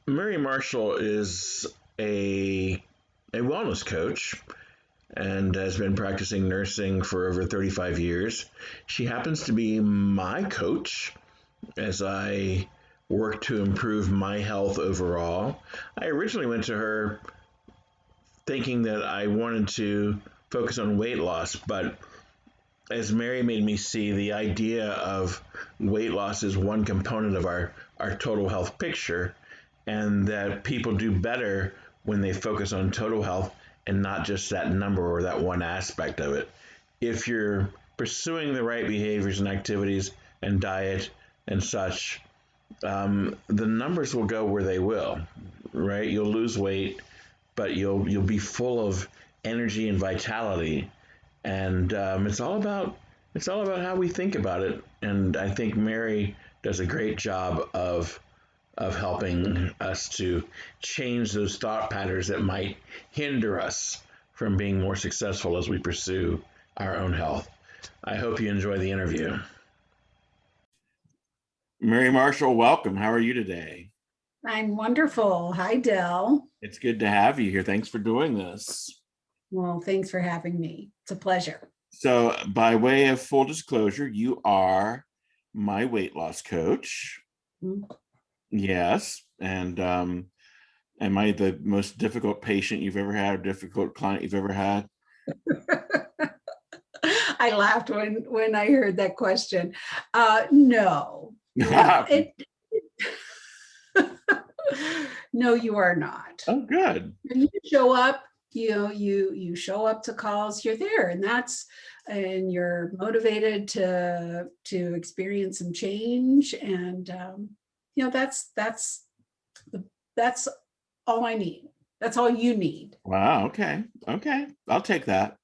Mary Marshall is a wellness coach and has been practicing nursing for over 35 years. She happens to be my coach as I work to improve my health overall. I originally went to her thinking that I wanted to focus on weight loss, but as Mary made me see, the idea of weight loss is one component of our total health picture, and that people do better when they focus on total health and not just that number or that one aspect of it. If you're pursuing the right behaviors and activities and diet and such, the numbers will go where they will, right? You'll lose weight, but you'll be full of energy and vitality, and it's all about how we think about it. And I think Mary does a great job of helping us to change those thought patterns that might hinder us from being more successful as we pursue our own health. I hope you enjoy the interview. Mary Marshall, welcome. How are you today? I'm wonderful. Hi, Del. It's good to have you here. Thanks for doing this. Well, thanks for having me. It's a pleasure. So, by way of full disclosure, you are my weight loss coach. Mm-hmm. Yes. And am I the most difficult patient you've ever had, or difficult client you've ever had? I laughed when I heard that question. No, no, you are not. Oh, good. When you show up, you show up to calls, you're there, and you're motivated to experience some change, and that's all I need. That's all you need. Wow. Okay. I'll take that.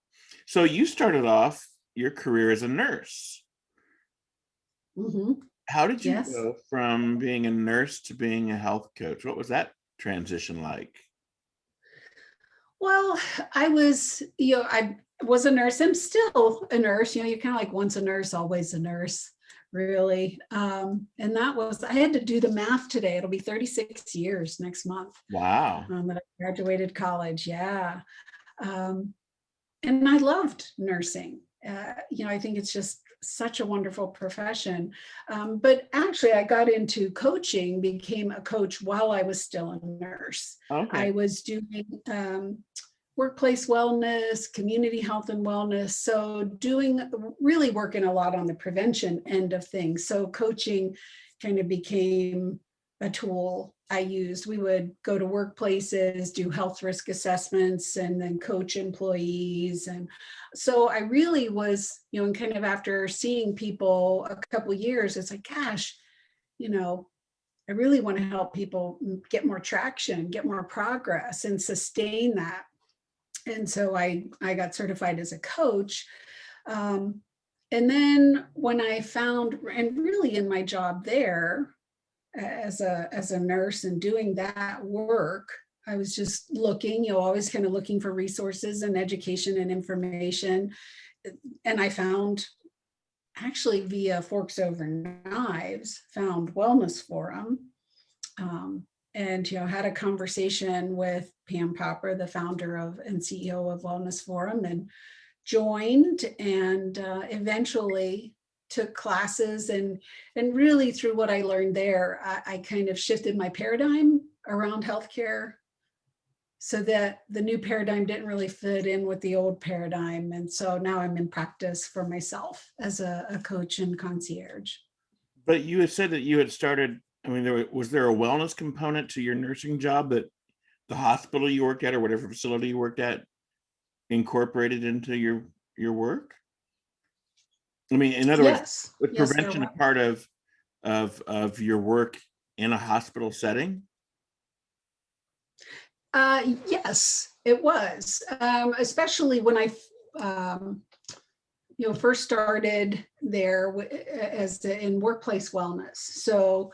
So you started off your career as a nurse. Mm-hmm. How did you Yes. go from being a nurse to being a health coach? What was that transition like? Well, I was a nurse. I'm still a nurse. You're kind of like once a nurse, always a nurse, really. And I had to do the math today. It'll be 36 years next month. Wow. That I graduated college. Yeah. And I loved nursing. I think it's just such a wonderful profession. But actually, I got into coaching, became a coach while I was still a nurse. Okay. I was doing workplace wellness, community health and wellness. So really working a lot on the prevention end of things. So coaching kind of became a tool I used. We would go to workplaces, do health risk assessments, and then coach employees. And so I really was, and kind of after seeing people a couple of years, it's like, gosh, I really want to help people get more traction, get more progress, and sustain that. And so I got certified as a coach. And then when I found, and really in my job there, as a nurse and doing that work, I was just looking, always kind of looking for resources and education and information. And I found, actually via Forks Over Knives, found Wellness Forum, and had a conversation with Pam Popper, the founder of and CEO of Wellness Forum, and joined, and eventually took classes, and really through what I learned there, I kind of shifted my paradigm around healthcare so that the new paradigm didn't really fit in with the old paradigm. And so now I'm in practice for myself as a coach and concierge. But you had said that you had started, was there a wellness component to your nursing job that the hospital you worked at or whatever facility you worked at incorporated into your work? In other words, was prevention a part of your work in a hospital setting? Yes, it was, especially when I, first started there in workplace wellness. So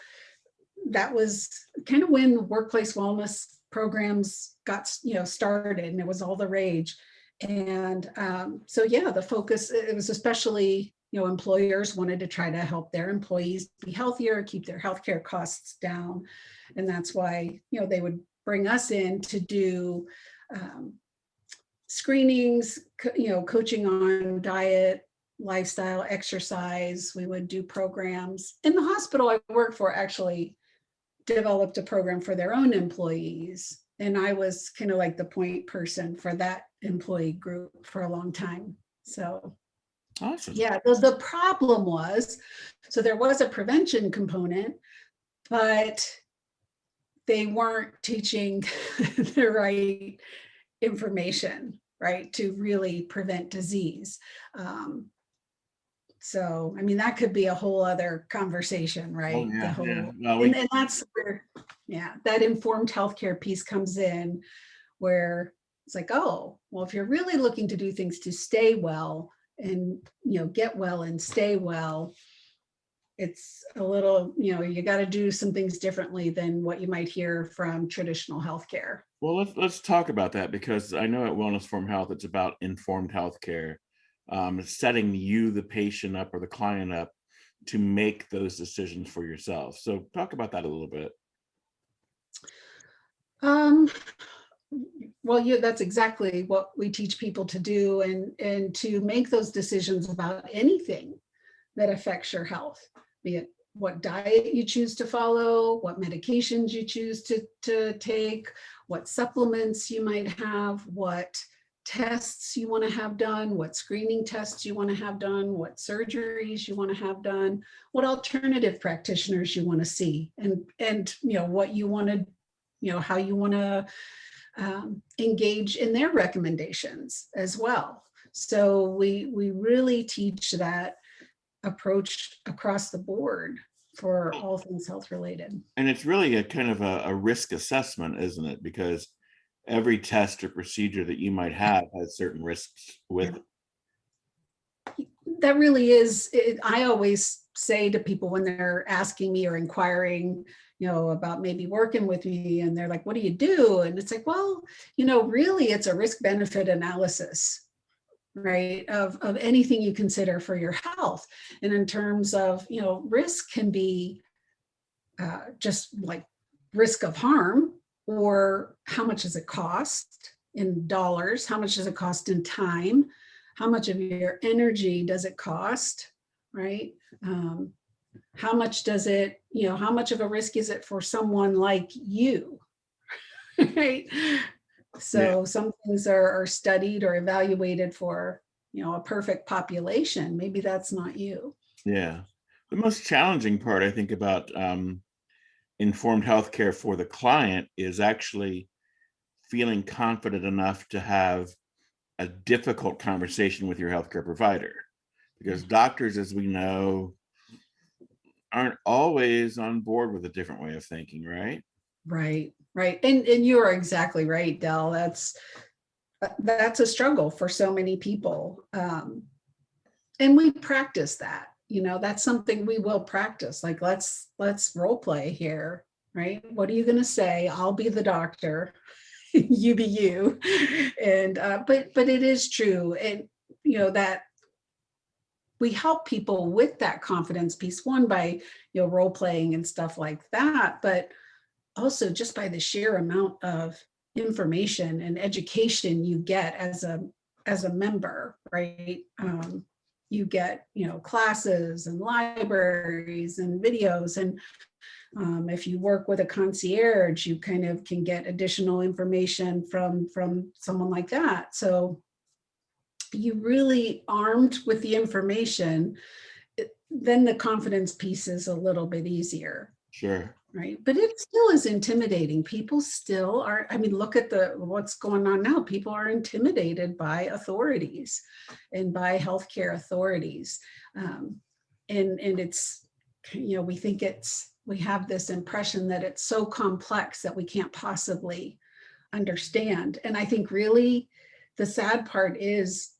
that was kind of when workplace wellness programs got, started, and it was all the rage. And so, the focus, it was especially employers wanted to try to help their employees be healthier, keep their healthcare costs down. And that's why, they would bring us in to do screenings, coaching on diet, lifestyle, exercise. We would do programs. In the hospital I worked for actually developed a program for their own employees. And I was kind of like the point person for that employee group for a long time. So Awesome. yeah, the problem was, so there was a prevention component, but they weren't teaching the right information, right, to really prevent disease. So, I mean, that could be a whole other conversation, right? Oh, yeah, The whole, yeah. Well, and that's where, that informed healthcare piece comes in, where it's like, oh, well, if you're really looking to do things to stay well and, get well and stay well, it's a little, you got to do some things differently than what you might hear from traditional healthcare. Well, let's talk about that, because I know at Wellness Form Health, it's about informed healthcare, setting you, the patient, up or the client up to make those decisions for yourself. So talk about that a little bit. Well, that's exactly what we teach people to do, and to make those decisions about anything that affects your health, be it what diet you choose to follow, what medications you choose to take, what supplements you might have, what tests you want to have done, what screening tests you want to have done, what surgeries you want to have done, what alternative practitioners you want to see, and what you want to, how you want to engage in their recommendations as well. So we really teach that approach across the board for all things health related. And it's really a kind of a risk assessment, isn't it? Because every test or procedure that you might have has certain risks with it. That really is it. I always say to people when they're asking me or inquiring, about maybe working with me, and they're like, what do you do? And it's like, well, really it's a risk benefit analysis, right, of anything you consider for your health. And in terms of, risk can be just like risk of harm, or how much does it cost in dollars? How much does it cost in time? How much of your energy does it cost, right? How much does it, how much of a risk is it for someone like you, right? So some things are studied or evaluated for, a perfect population. Maybe that's not you. Yeah. The most challenging part, I think, about informed healthcare for the client is actually feeling confident enough to have a difficult conversation with your healthcare provider, because doctors, as we know, aren't always on board with a different way of thinking, right? Right. And you are exactly right, Del. That's a struggle for so many people. And we practice that, that's something we will practice. Like, let's role play here, right? What are you going to say? I'll be the doctor, you be you. And, but it is true. And, that we help people with that confidence piece, one by, role playing and stuff like that, but also just by the sheer amount of information and education you get as a member, right? You get, classes and libraries and videos. And if you work with a concierge, you kind of can get additional information from someone like that. So you really armed with the information, then the confidence piece is a little bit easier. Sure. Right. But it still is intimidating. People still are. I mean, look at what's going on now. People are intimidated by authorities and by healthcare authorities. And it's, we have this impression that it's so complex that we can't possibly understand. And I think really the sad part is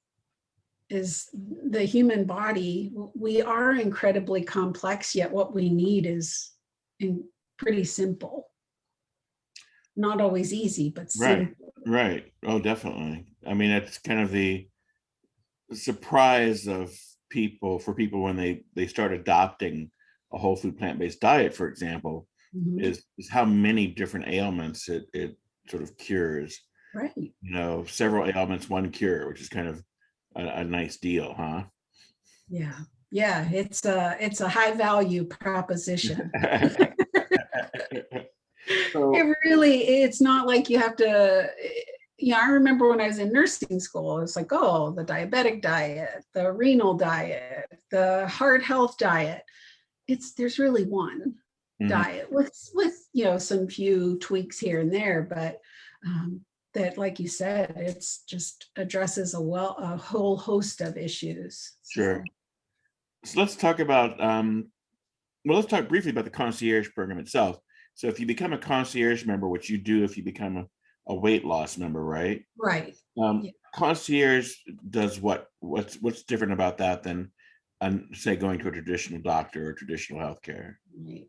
the human body. We are incredibly complex, yet what we need is pretty simple. Not always easy, but simple. Right. Oh, definitely. I mean, it's kind of the surprise of people when they start adopting a whole food plant-based diet, for example, Mhm. is how many different ailments it sort of cures. Right. You know, several ailments, one cure, which is kind of a nice deal, huh? Yeah. Yeah. It's a high value proposition. So, It's not like you have to, I remember when I was in nursing school, it's like, oh, the diabetic diet, the renal diet, the heart health diet. There's really one mhm, diet with, some few tweaks here and there, but that, like you said, it's just addresses a whole host of issues. sure. So, So let's talk about well, let's talk briefly about the concierge program itself. So if you become a concierge member, which you do if you become a weight loss member, right? right. Yeah. Concierge does what? What's different about that than, say, going to a traditional doctor or traditional healthcare? Right.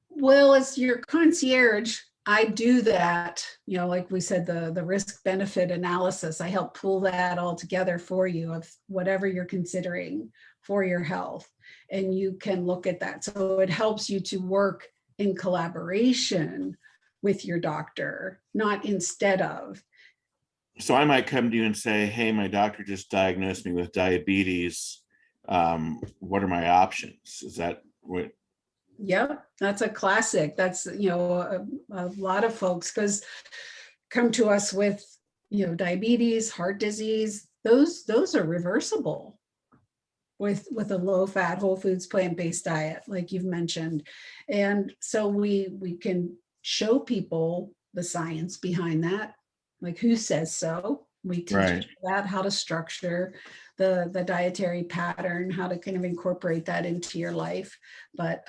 Well, as your concierge, I do that, like we said, the risk benefit analysis. I help pull that all together for you of whatever you're considering for your health. And you can look at that. So it helps you to work in collaboration with your doctor, not instead of. So I might come to you and say, "Hey, my doctor just diagnosed me with diabetes. What are my options?" Is that what? Yep, that's a classic. That's, a lot of folks because come to us with, diabetes, heart disease. Those are reversible with a low fat, whole foods, plant-based diet, like you've mentioned. And so we can show people the science behind that, like who says so. We teach Right. people that, how to structure the dietary pattern, how to kind of incorporate that into your life. But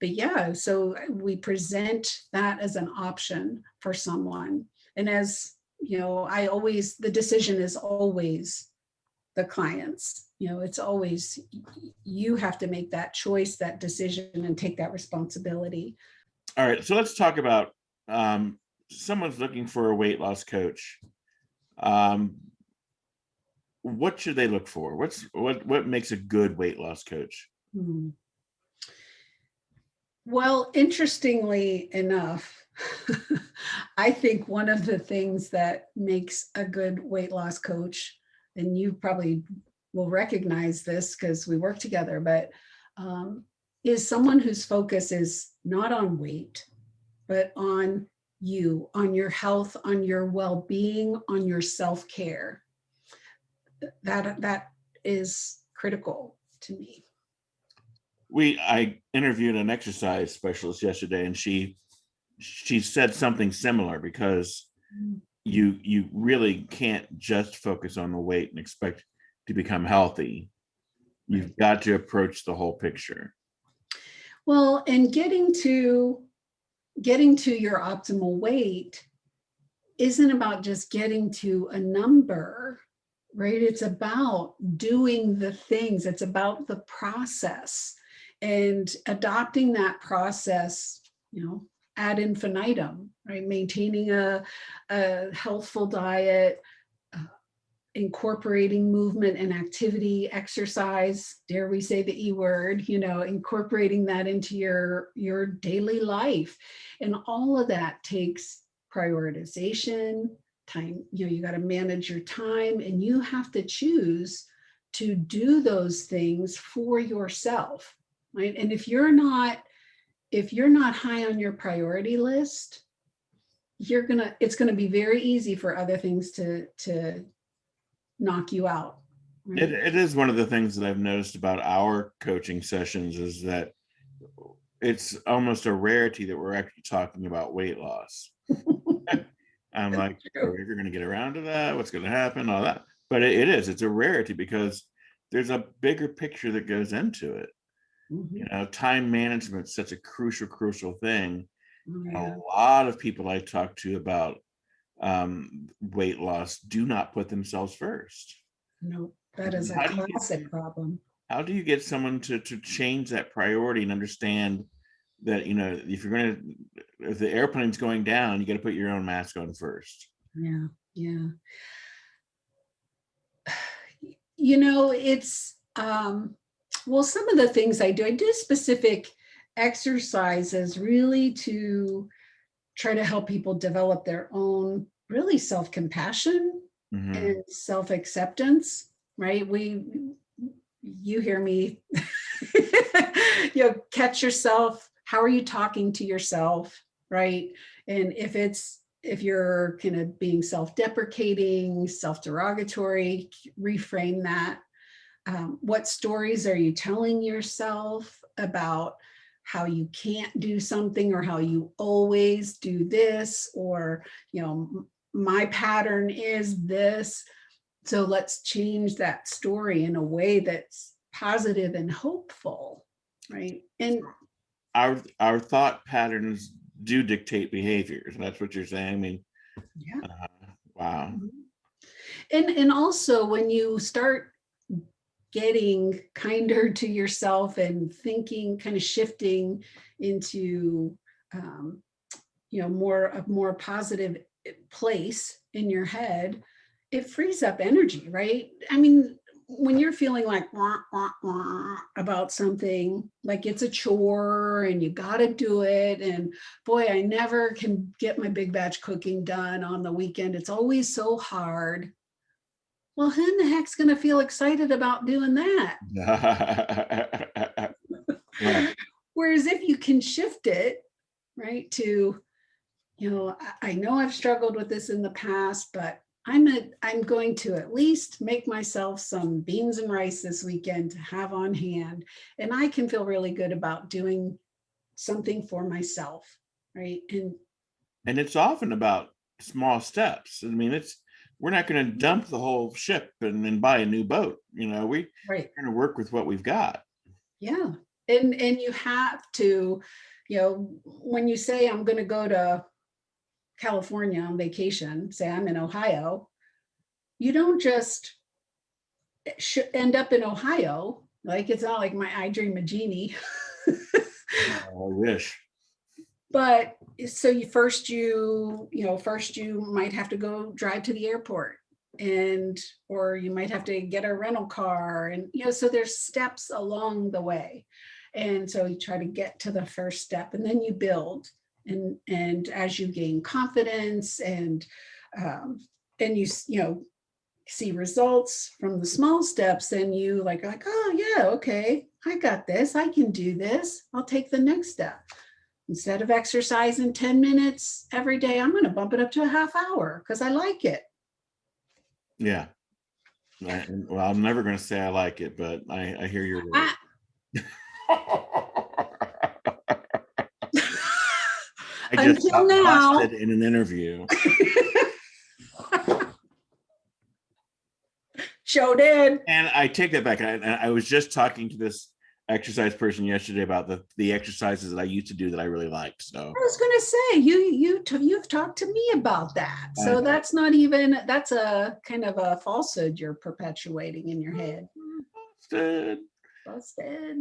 yeah, so we present that as an option for someone. And as the decision is always the clients. It's always, you have to make that choice, that decision, and take that responsibility. All right. So let's talk about someone's looking for a weight loss coach. Um, what should they look for? What makes a good weight loss coach? Hmm. Well, interestingly enough, I think one of the things that makes a good weight loss coach, and you probably will recognize this because we work together, but is someone whose focus is not on weight, but on you, on your health, on your well-being, on your self-care. That is critical to me. I interviewed an exercise specialist yesterday, and she said something similar, because you really can't just focus on the weight and expect to become healthy. You've Right. got to approach the whole picture. Well, and getting to your optimal weight isn't about just getting to a number, right? It's about doing the things. It's about the process and adopting that process, ad infinitum, right? Maintaining a healthful diet, uh, incorporating movement and activity, exercise, dare we say the E word, incorporating that into your daily life. And all of that takes prioritization, time, you got to manage your time, and you have to choose to do those things for yourself, right? And if you're not high on your priority list, it's gonna be very easy for other things to knock you out, right? It is one of the things that I've noticed about our coaching sessions, is that it's almost a rarity that we're actually talking about weight loss. I'm like, are we ever going to get around to that? What's going to happen? All that. But it's a rarity, because there's a bigger picture that goes into it. Mhm. Time management is such a crucial thing. Oh, A yeah. lot of people I talk to about weight loss do not put themselves first. No, that is a How do you get classic problem. how do you get someone to change that priority and understand that, if the airplane's going down, you got to put your own mask on first? Yeah, yeah. It's Well, some of the things I do specific exercises really to try to help people develop their own really self-compassion and self-acceptance, right? You hear me, catch yourself. How are you talking to yourself, right? And if you're kind of being self-deprecating, self-derogatory, reframe that. What stories are you telling yourself about how you can't do something, or how you always do this, or, my pattern is this. So let's change that story in a way that's positive and hopeful, right? And our thought patterns do dictate behaviors. That's what you're saying. I mean, yeah. Wow. And also, when you start getting kinder to yourself and thinking, kind of shifting into more positive place in your head, it frees up energy, right? I mean, when you're feeling like wah, wah, wah, about something, like it's a chore and you got to do it, and boy, I never can get my big batch cooking done on the weekend, it's always so hard. Well, who in the heck's going to feel excited about doing that? Right. Whereas if you can shift it, right, to, I know I've struggled with this in the past, but I'm going to at least make myself some beans and rice this weekend to have on hand. And I can feel really good about doing something for myself, right? And it's often about small steps. I mean, we're not going to dump the whole ship and then buy a new boat. We're right. going to work with what we've got. Yeah. And you have to, when you say I'm going to go to California on vacation, say I'm in Ohio, you don't just end up in Ohio. Like, it's not like I dream of Genie. I wish. But so you might have to go drive to the airport, or you might have to get a rental car, and so there's steps along the way. And so you try to get to the first step, and then you build, and as you gain confidence and you see results from the small steps, then you like, oh yeah, okay, I got this, I can do this, I'll take the next step. Instead of exercising 10 minutes every day, I'm going to bump it up to a half hour because I like it. Yeah. Well, I'm never going to say I like it, but I hear your word. I just got busted in an interview. Sure did. And I take that back. I was just talking to this exercise person yesterday about the exercises that I used to do that I really liked. So I was going to say, you've talked to me about that. So that's a kind of a falsehood you're perpetuating in your head. Busted.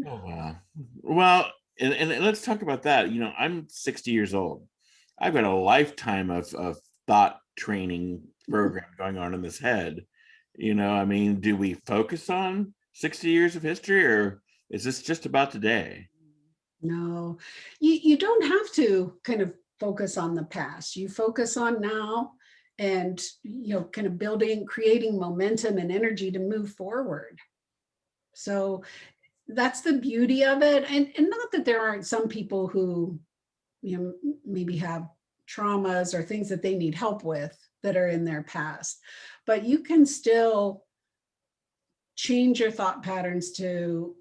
Oh, wow. Well, and let's talk about that. I'm 60 years old. I've got a lifetime of thought training program going on in this head. I mean, do we focus on 60 years of history, or is this just about today? No, you don't have to kind of focus on the past. You focus on now, and kind of creating momentum and energy to move forward. So that's the beauty of it. And not that there aren't some people who maybe have traumas or things that they need help with that are in their past, but you can still change your thought patterns to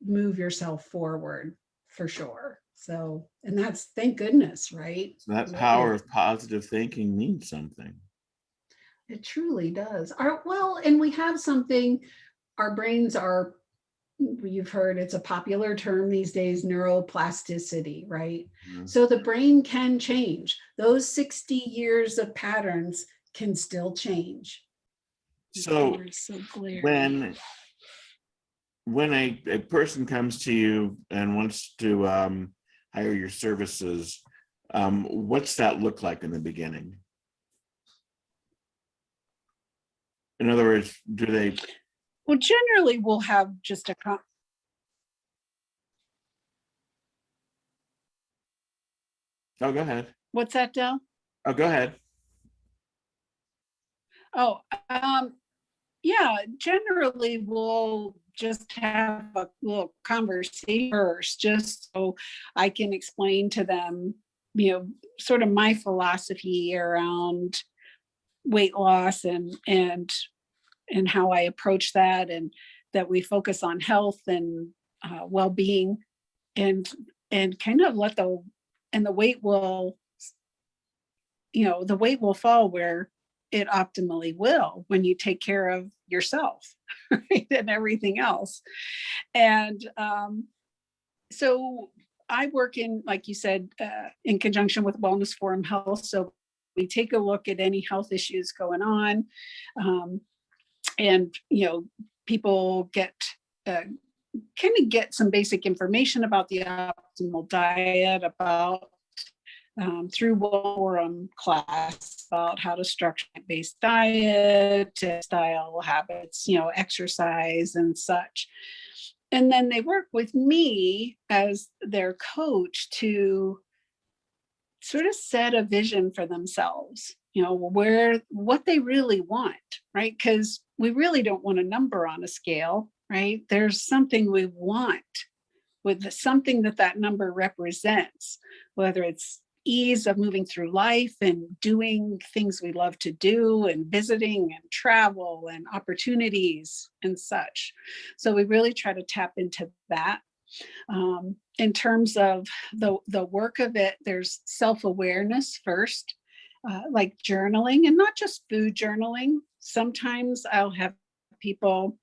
move yourself forward, for sure. So, and that's, thank goodness, right? So that power of positive thinking means something. It truly does. And we have something, our brains are, you've heard, it's a popular term these days, neuroplasticity, right? Mm-hmm. So the brain can change. Those 60 years of patterns can still change. So when a person comes to you and wants to hire your services, what's that look like in the beginning? In other words, do they Well, generally we'll have just a Oh, go ahead. what's that, Del? Oh, go ahead. Oh, yeah, generally we'll just have a little conversation first, just so I can explain to them, sort of my philosophy around weight loss and how I approach that, and that we focus on health and well-being, and kind of the weight will, the weight will fall where it optimally will when you take care of yourself, right, and everything else. And so I work in, like you said, in conjunction with Wellness Forum Health. So we take a look at any health issues going on, and people get kind of get some basic information about the optimal diet, about through forum class about how to structure a based diet, style habits, exercise and such. And then they work with me as their coach to sort of set a vision for themselves, what they really want, right? Because we really don't want a number on a scale, right? There's something we want, with something that number represents, whether it's ease of moving through life and doing things we love to do, and visiting and travel and opportunities and such. So we really try to tap into that. In terms of the work of it, there's self-awareness first, like journaling, and not just food journaling. Sometimes I'll have people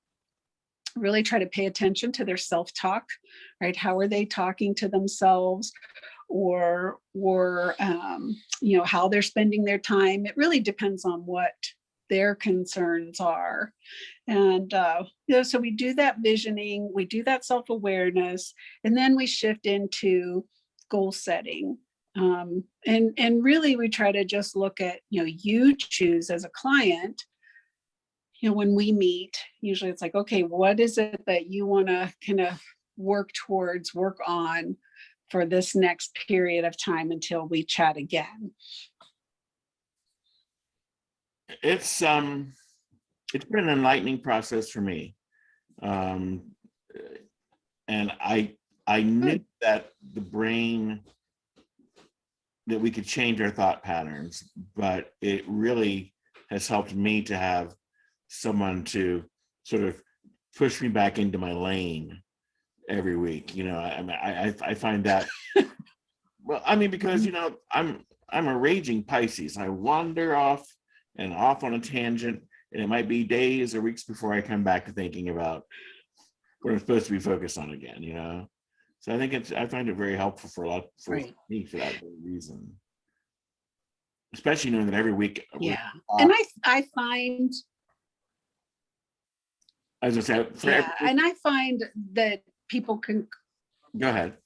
really try to pay attention to their self-talk, right? How are they talking to themselves, or how they're spending their time? It really depends on what their concerns are. And so we do that visioning, we do that self-awareness, and then we shift into goal setting. And really we try to just look at, you choose as a client, when we meet, usually it's like, okay, what is it that you want to kind of work on for this next period of time until we chat again? It's been an enlightening process for me. And I knew that the brain, that we could change our thought patterns, but it really has helped me to have someone to sort of push me back into my lane every week. I find that well, because I'm a raging Pisces. I wander off on a tangent, and it might be days or weeks before I come back to thinking about what I'm supposed to be focused on again. So I find it very helpful for me for that reason, especially knowing that every week. Yeah, and I find. As I said, and I find that people can. Go ahead.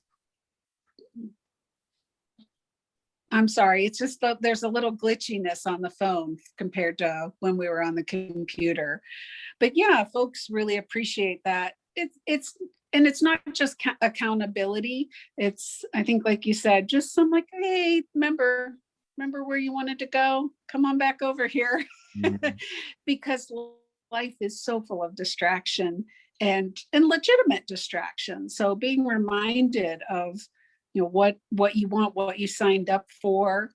I'm sorry. It's just that there's a little glitchiness on the phone compared to when we were on the computer. But yeah, folks really appreciate that. And it's not just accountability. It's, I think, like you said, just some like, hey, remember where you wanted to go? Come on back over here. Mm-hmm. Because life is so full of distraction and legitimate distraction. So being reminded of, what you want, what you signed up for,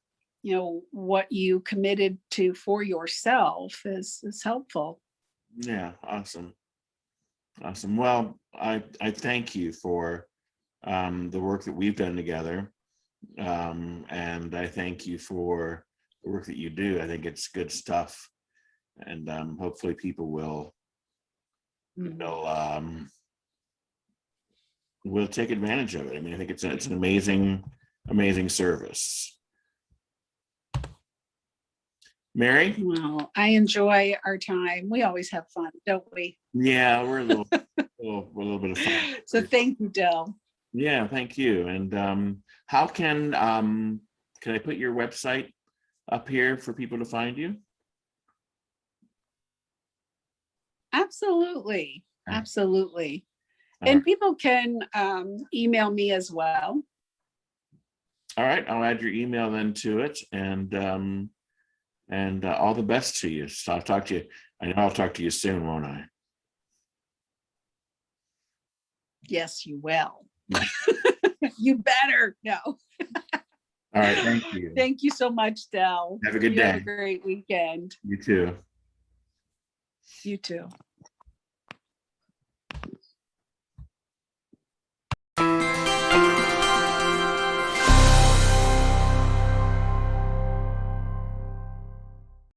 what you committed to for yourself is helpful. Yeah, awesome. Well, I thank you for the work that we've done together, and I thank you for the work that you do. I think it's good stuff, and hopefully people will take advantage of it. I think it's an amazing service. Mary? Well, I enjoy our time. We always have fun, don't we? Yeah, we're a little bit of fun. So thank you, Del. Yeah, thank you. And how can I put your website up here for people to find you? Absolutely. All right. Absolutely. All And right. people can email me as well. All right, I'll add your email then to it, and all the best to you. So I'll talk to you. I know I'll talk to you soon, won't I? Yes, you will. You better. No. All right, thank you. Thank you so much, Del. Have a good You have day. a great weekend. You too. You too.